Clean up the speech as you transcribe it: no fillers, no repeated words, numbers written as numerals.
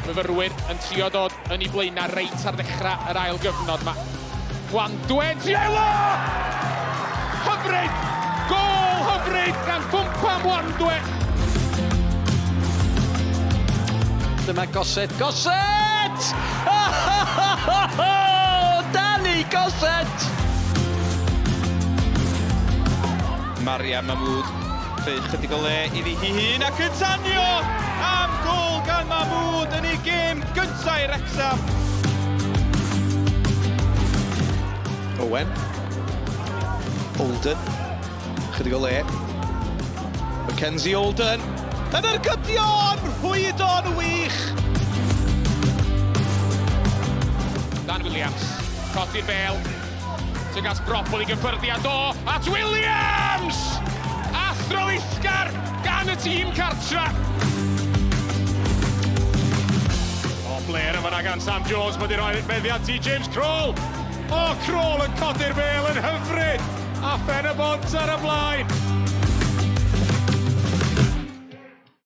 myfyrwyr yn trio dod yn ei blaenau reit ar ddechrau yr ail gyfnod yma. Mwandwe, Tielo! Hyfryd! Gôl hyfryd gan Fumpa Mwandwe! Dyma Gosset, Gosset! Dani Gosset! Mariam Mahmood, creu chydig o le iddi hi hun ac yn tanio am gôl gan Mahmood yn ei gêm gyntaf i Wrecsam. Owen, Olden, chydig o le. Mackenzie, Olden, yn yr gydion, rhwydon wych. Dan Williams, codi'r bel, sy'n gas brobl i gyffyrddiad o, at Williams! Athro Uthgar gan y tîm cartra. O, Blair yn fanna gan Sam Jones, mae di roi'r meddiad i James Crole. O, Crole yn codi'r bel yn hyfryd, a Pen-y-bont ar y blaen.